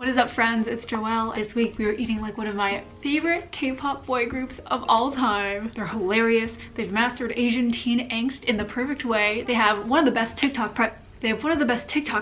What is up, friends? It's Joelle. This week we are eating like one of my favorite K-pop boy groups of all time. They're hilarious. They've mastered Asian teen angst in the perfect way. They have one of the best TikTok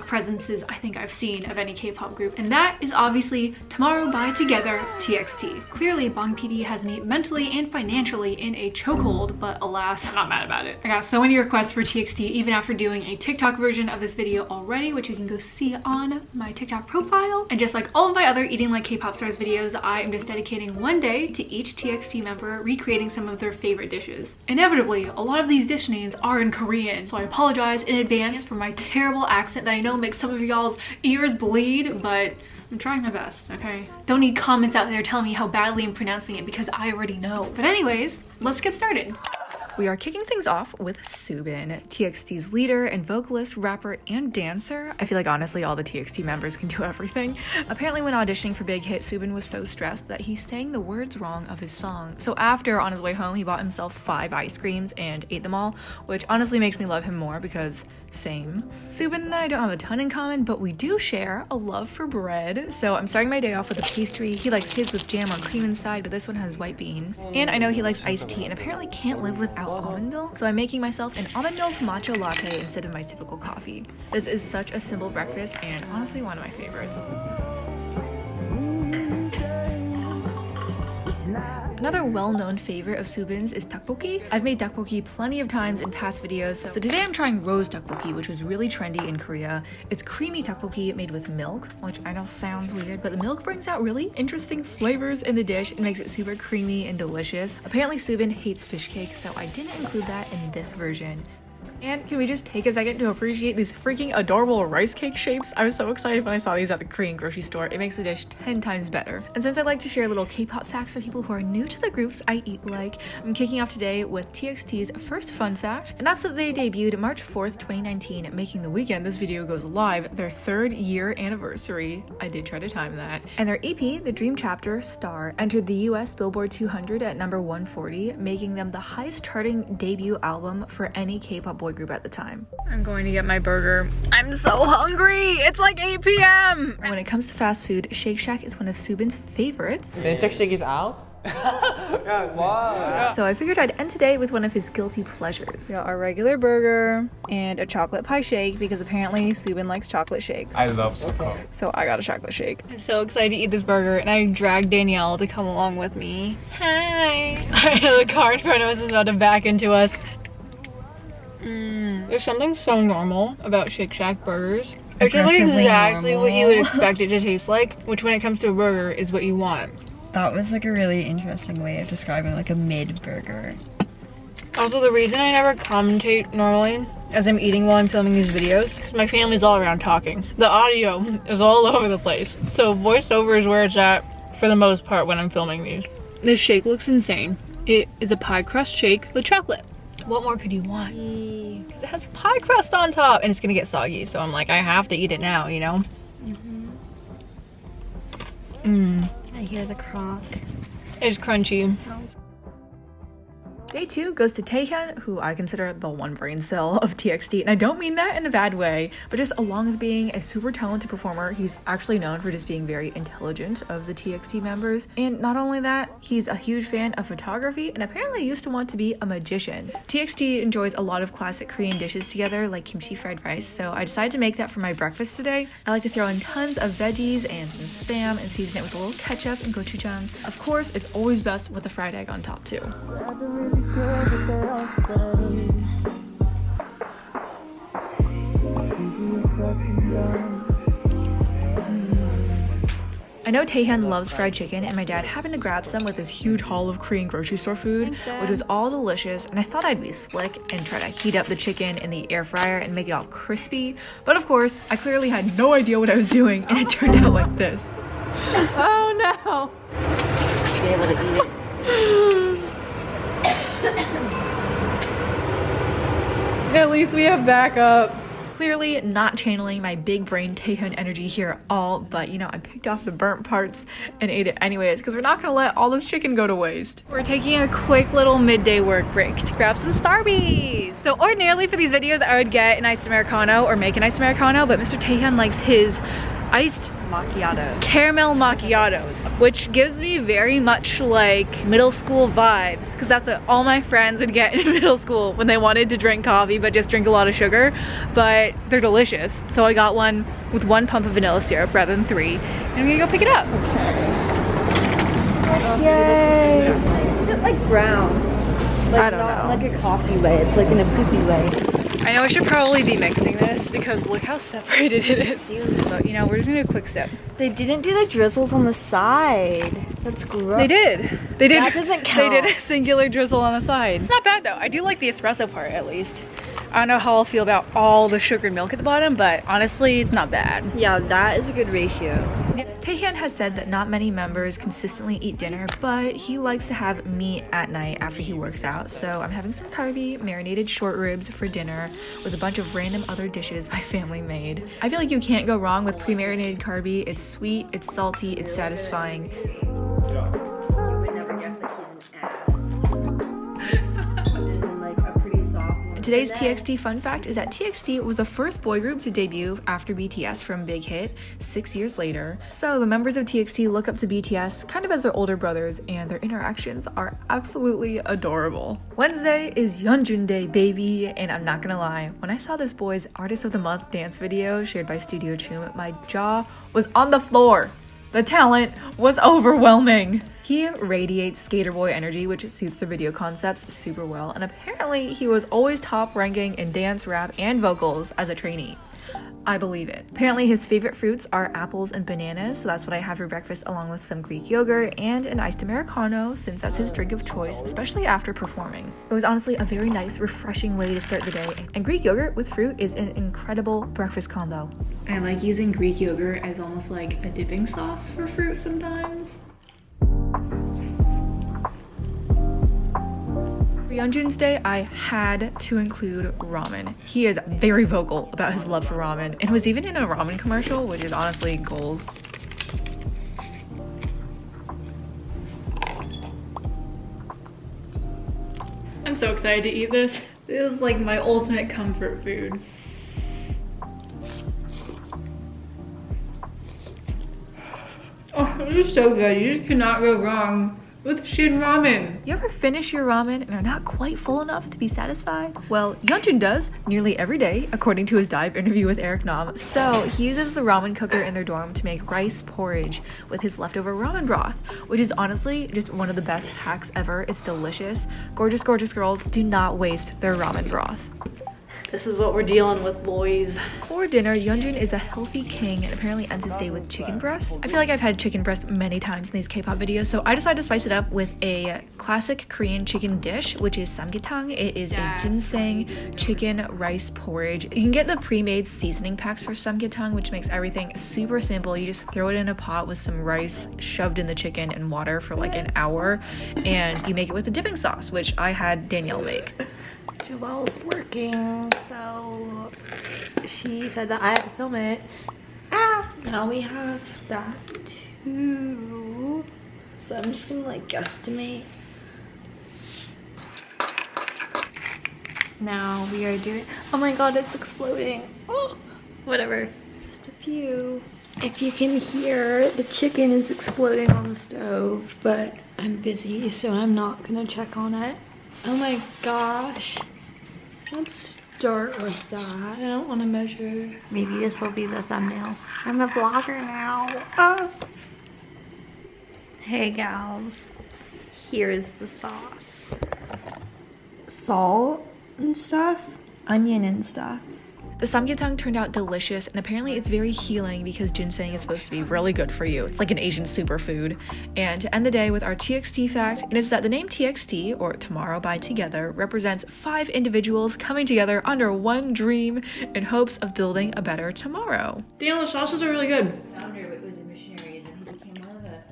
presences I think I've seen of any K-pop group, and that is obviously Tomorrow by Together TXT. Clearly, Bang PD has me mentally and financially in a chokehold, but alas, I'm not mad about it. I got so many requests for TXT even after doing a TikTok version of this video already, which you can go see on my TikTok profile. And just like all of my other Eating Like K-pop Stars videos, I am just dedicating one day to each TXT member recreating some of their favorite dishes. Inevitably, a lot of these dish names are in Korean, so I apologize in advance for my terrible accent that I know makes some of y'all's ears bleed, but I'm trying my best, okay? Don't need comments out there telling me how badly I'm pronouncing it because I already know. But anyways, let's get started. We are kicking things off with Soobin, TXT's leader and vocalist, rapper, and dancer. I feel like honestly all the TXT members can do everything. Apparently when auditioning for Big Hit, Soobin was so stressed that he sang the words wrong of his song. So after, on his way home, he bought himself 5 ice creams and ate them all, which honestly makes me love him more because same. Soobin and I don't have a ton in common, but we do share a love for bread. So I'm starting my day off with a pastry. He likes his with jam or cream inside, but this one has white bean. And I know he likes iced tea and apparently can't live without almond milk. So I'm making myself an almond milk matcha latte instead of my typical coffee. This is such a simple breakfast and honestly one of my favorites. Another well-known favorite of Soobin's is tteokbokki. I've made tteokbokki plenty of times in past videos, so today I'm trying rose tteokbokki, which was really trendy in Korea. It's creamy tteokbokki made with milk, which I know sounds weird, but the milk brings out really interesting flavors in the dish and makes it super creamy and delicious. Apparently Soobin hates fish cake, so I didn't include that in this version. And can we just take a second to appreciate these freaking adorable rice cake shapes? I was so excited when I saw these at the Korean grocery store. It makes the dish 10 times better. And since I like to share little K-pop facts for people who are new to the groups I eat like, I'm kicking off today with TXT's first fun fact, and that's that they debuted March 4th, 2019, making the weekend this video goes live their 3rd year anniversary. I did try to time that. And their EP, The Dream Chapter Star, entered the US Billboard 200 at number 140, making them the highest charting debut album for any K-pop boy group at the time. I'm going to get my burger. I'm so hungry! It's like 8 p.m! When it comes to fast food, Shake Shack is one of Soobin's favorites. Then Shake Shack is out? Wow. So I figured I'd end today with one of his guilty pleasures. We got our regular burger and a chocolate pie shake because apparently Soobin likes chocolate shakes. I love chocolate. So I got a chocolate shake. I'm so excited to eat this burger and I dragged Danielle to come along with me. Hi! Alright, the car in front of us is about to back into us. There's something so normal about Shake Shack burgers. It's like exactly what you would expect it to taste like, which when it comes to a burger is what you want. That was like a really interesting way of describing like a mid burger. Also, the reason I never commentate normally as I'm eating while I'm filming these videos is my family's all around talking. The audio is all over the place, so voiceover is where it's at for the most part when I'm filming these. This shake looks insane. It is a pie crust shake with chocolate. What more could you want? It has pie crust on top and it's gonna get soggy, so I'm like, I have to eat it now, you know? I hear the crock. It's crunchy. Day 2 goes to Taehyun, who I consider the one brain cell of TXT, and I don't mean that in a bad way, but just along with being a super talented performer, he's actually known for just being very intelligent of the TXT members. And not only that, he's a huge fan of photography and apparently used to want to be a magician. TXT enjoys a lot of classic Korean dishes together, like kimchi fried rice, so I decided to make that for my breakfast today. I like to throw in tons of veggies and some spam and season it with a little ketchup and gochujang. Of course, it's always best with a fried egg on top too. I know Taehyun loves fried chicken, and my dad happened to grab some with his huge haul of Korean grocery store food, which was all delicious, and I thought I'd be slick and try to heat up the chicken in the air fryer and make it all crispy, but of course, I clearly had no idea what I was doing, and it turned out like this. Oh no! Be able to eat it. At least we have backup. Clearly not channeling my big brain Taehyun energy here at all, but you know, I picked off the burnt parts and ate it anyways because we're not gonna let all this chicken go to waste. We're taking a quick little midday work break to grab some Starbies. So ordinarily for these videos I would get an iced Americano or make an iced Americano, but Mr. Taehyun likes his iced macchiato. Caramel macchiatos, which gives me very much like middle school vibes, because that's what all my friends would get in middle school when they wanted to drink coffee but just drink a lot of sugar. But they're delicious, so I got one with 1 pump of vanilla syrup rather than 3, and I'm gonna go pick it up. Yay! Is it like brown? Like I don't not know. like a coffee way, it's like in a poopy way. I know I should probably be mixing this because look how separated it is. But you know, we're just gonna do a quick sip. They didn't do the drizzles on the side. That's gross. They did. They did. That doesn't count. They did a singular drizzle on the side. It's not bad though. I do like the espresso part at least. I don't know how I'll feel about all the sugar and milk at the bottom, but honestly, it's not bad. Yeah, that is a good ratio. Taehyun has said that not many members consistently eat dinner, but he likes to have meat at night after he works out. So I'm having some carby marinated short ribs for dinner with a bunch of random other dishes my family made. I feel like you can't go wrong with pre-marinated carby. It's sweet, it's salty, it's satisfying. I would never guess that he's an ass. And then like a pretty soft one. Today's TXT fun fact is that TXT was the first boy group to debut after BTS from Big Hit 6 years later. So the members of TXT look up to BTS kind of as their older brothers, and their interactions are absolutely adorable. Wednesday is Yeonjun Day, baby, and I'm not gonna lie, when I saw this boy's Artist of the Month dance video shared by Studio Chum, my jaw was on the floor. The talent was overwhelming. He radiates skater boy energy, which suits the video concepts super well, and apparently he was always top ranking in dance, rap, and vocals as a trainee. I believe it. Apparently his favorite fruits are apples and bananas, so that's what I have for breakfast along with some Greek yogurt and an iced Americano, since that's his drink of choice, especially after performing. It was honestly a very nice, refreshing way to start the day, and Greek yogurt with fruit is an incredible breakfast combo. I like using Greek yogurt as almost like a dipping sauce for fruit sometimes. For Yeonjun's day, I had to include ramen. He is very vocal about his love for ramen and was even in a ramen commercial, which is honestly goals. I'm so excited to eat this. This is like my ultimate comfort food. Oh, this is so good. You just cannot go wrong with Shin ramen. You ever finish your ramen and are not quite full enough to be satisfied? Well, Yeonjun does nearly every day, according to his dive interview with Eric Nam. So he uses the ramen cooker in their dorm to make rice porridge with his leftover ramen broth, which is honestly just one of the best hacks ever. It's delicious. Gorgeous, gorgeous girls do not waste their ramen broth. This is what we're dealing with, boys. For dinner, Yeonjun is a healthy king and apparently ends his day with chicken breast. I feel like I've had chicken breast many times in these K-pop videos, so I decided to spice it up with a classic Korean chicken dish, which is samgyetang. It is a ginseng chicken rice porridge. You can get the pre-made seasoning packs for samgyetang, which makes everything super simple. You just throw it in a pot with some rice shoved in the chicken and water for like an hour, and you make it with a dipping sauce, which I had Danielle make. Joelle's working, so she said that I had to film it. Now we have that too. So I'm just gonna like guesstimate. Now we are doing, oh my god, it's exploding. Oh, whatever, just a few. If you can hear, the chicken is exploding on the stove, but I'm busy, so I'm not gonna check on it. Oh my gosh. Let's start with that. I don't want to measure. Maybe this will be the thumbnail. I'm a vlogger now. Oh. Hey gals. Here's the sauce. Salt and stuff. Onion and stuff. The samgyetang turned out delicious, and apparently it's very healing because ginseng is supposed to be really good for you. It's like an Asian superfood. And to end the day with our TXT fact, it is that the name TXT, or Tomorrow by Together, represents 5 individuals coming together under one dream in hopes of building a better tomorrow. Daniel, the sauces are really good. The founder was a missionary, and then he became one of the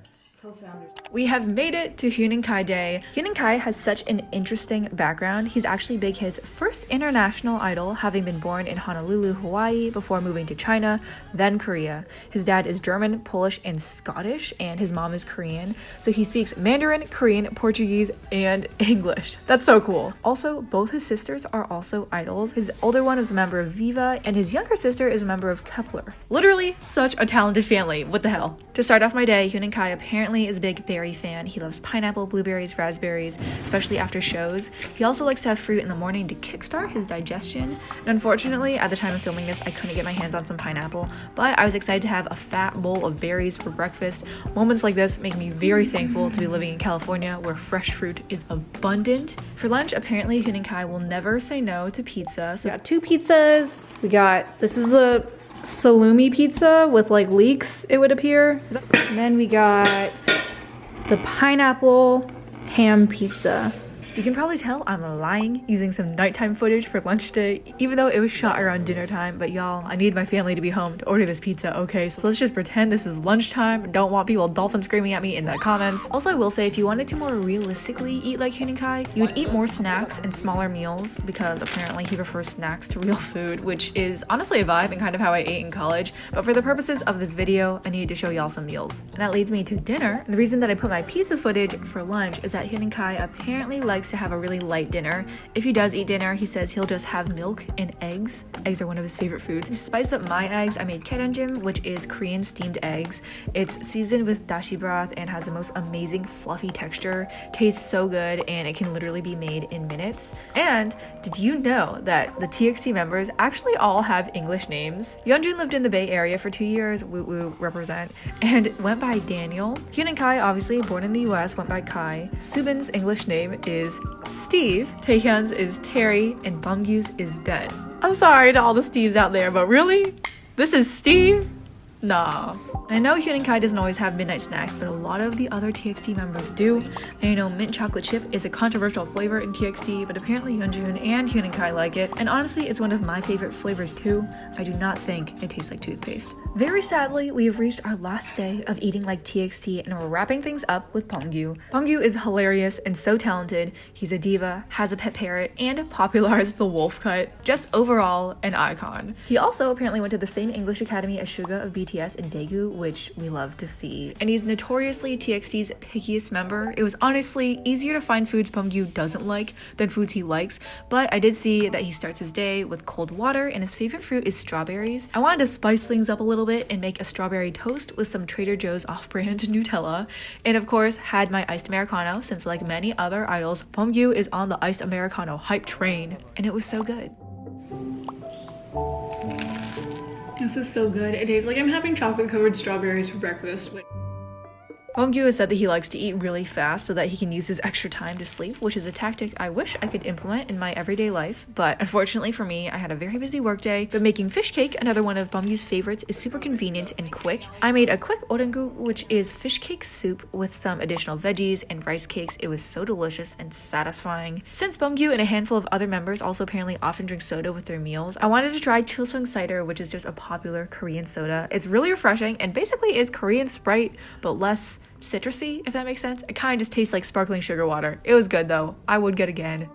We have made it to Huening Kai Day. Huening Kai has such an interesting background. He's actually Big Hit's first international idol, having been born in Honolulu, Hawaii, before moving to China, then Korea. His dad is German, Polish, and Scottish, and his mom is Korean. So he speaks Mandarin, Korean, Portuguese, and English. That's so cool. Also, both his sisters are also idols. His older one is a member of Viva, and his younger sister is a member of Kepler. Literally such a talented family. What the hell? To start off my day, Huening Kai apparently is a big berry fan. He loves pineapple, blueberries, raspberries, especially after shows. He also likes to have fruit in the morning to kickstart his digestion. And unfortunately, at the time of filming this, I couldn't get my hands on some pineapple, but I was excited to have a fat bowl of berries for breakfast. Moments like this make me very thankful to be living in California, where fresh fruit is abundant. For lunch, apparently Huening Kai will never say no to pizza. So we got 2 pizzas. This is the salumi pizza with like leeks, it would appear. And then we got the pineapple ham pizza. You can probably tell I'm lying using some nighttime footage for lunch today, even though it was shot around dinner time. But y'all, I need my family to be home to order this pizza, okay? So let's just pretend this is lunchtime. Don't want people dolphin screaming at me in the comments. Also, I will say, if you wanted to more realistically eat like Huening Kai, you would eat more snacks and smaller meals, because apparently he prefers snacks to real food, which is honestly a vibe and kind of how I ate in college. But for the purposes of this video, I need to show y'all some meals. And that leads me to dinner. And the reason that I put my pizza footage for lunch is that Huening Kai apparently likes to have a really light dinner. If he does eat dinner, he says he'll just have milk and eggs. Eggs are one of his favorite foods. To spice up my eggs, I made Yeonjun, which is Korean steamed eggs. It's seasoned with dashi broth and has the most amazing fluffy texture. Tastes so good, and it can literally be made in minutes. And did you know that the TXT members actually all have English names? Yeonjun lived in the Bay Area for 2 years, woo woo represent, and went by Daniel. Huening Kai, obviously born in the US, went by Kai. Soobin's English name is Steve, Taehyun's is Terry, and Beomgyu's is Ben. I'm sorry to all the Steves out there, but really? This is Steve? Nah. I know Huening Kai doesn't always have midnight snacks, but a lot of the other TXT members do. And you know, mint chocolate chip is a controversial flavor in TXT, but apparently Yeonjun and Huening Kai like it. And honestly, it's one of my favorite flavors too. I do not think it tastes like toothpaste. Very sadly, we have reached our last day of eating like TXT, and we're wrapping things up with Beomgyu. Beomgyu is hilarious and so talented. He's a diva, has a pet parrot, and popularized the wolf cut. Just overall, an icon. He also apparently went to the same English academy as Suga of BTS in Daegu, which we love to see. And he's notoriously TXT's pickiest member. It was honestly easier to find foods Beomgyu doesn't like than foods he likes, but I did see that he starts his day with cold water, and his favorite fruit is strawberries. I wanted to spice things up a little bit and make a strawberry toast with some Trader Joe's off-brand Nutella, and of course had my iced Americano, since like many other idols, Beomgyu is on the iced Americano hype train, and it was so good. This is so good. It tastes like I'm having chocolate covered strawberries for breakfast. Beomgyu has said that he likes to eat really fast so that he can use his extra time to sleep, which is a tactic I wish I could implement in my everyday life. But unfortunately for me, I had a very busy workday. But making fish cake, another one of Beomgyu's favorites, is super convenient and quick. I made a quick orengu, which is fish cake soup with some additional veggies and rice cakes. It was so delicious and satisfying. Since Beomgyu and a handful of other members also apparently often drink soda with their meals, I wanted to try Chilsung cider, which is just a popular Korean soda. It's really refreshing and basically is Korean Sprite, but less citrusy, if that makes sense. It kind of just tastes like sparkling sugar water. It was good though. I would get again.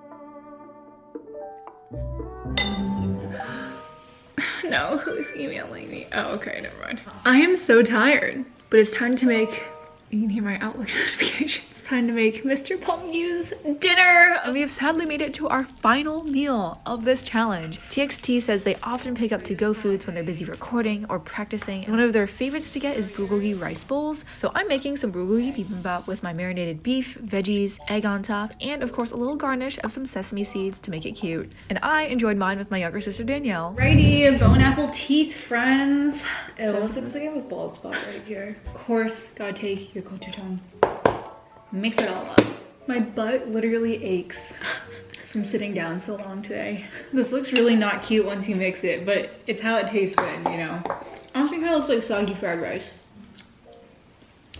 No, who's emailing me? Oh, okay, never mind. I am so tired, but it's time to make, you can hear my Outlook notifications. Time to make Mr. Beomgyu's dinner. And we have sadly made it to our final meal of this challenge. TXT says they often pick up to-go foods when they're busy recording or practicing, and one of their favorites to get is bulgogi rice bowls. So I'm making some bulgogi bibimbap with my marinated beef, veggies, egg on top, and of course a little garnish of some sesame seeds to make it cute. And I enjoyed mine with my younger sister Danielle. Righty, bone apple teeth, friends. It almost looks like I have a bald spot right here. Of course, gotta take your gochujang. Mix it all up. My butt literally aches from sitting down so long today. This looks really not cute once you mix it, but it's how it tastes good, you know. Honestly, kind of looks like soggy fried rice.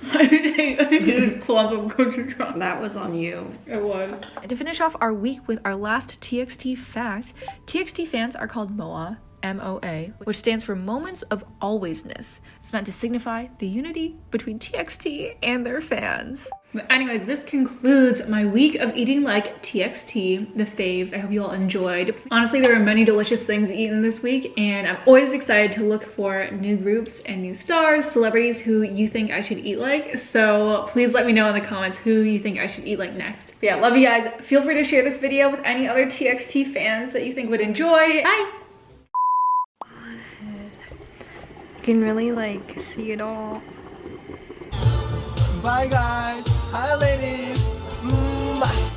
I did a clump of gochujang. That was on you. It was. And to finish off our week with our last TXT fact, TXT fans are called MOA, MOA, which stands for Moments of Alwaysness. It's meant to signify the unity between TXT and their fans. But anyways, this concludes my week of eating like TXT, the faves. I hope you all enjoyed. Honestly, there were many delicious things eaten this week, and I'm always excited to look for new groups and new stars, celebrities who you think I should eat like. So please let me know in the comments who you think I should eat like next. But yeah, love you guys. Feel free to share this video with any other TXT fans that you think would enjoy. Bye! You can really like see it all. Bye guys. Hi ladies.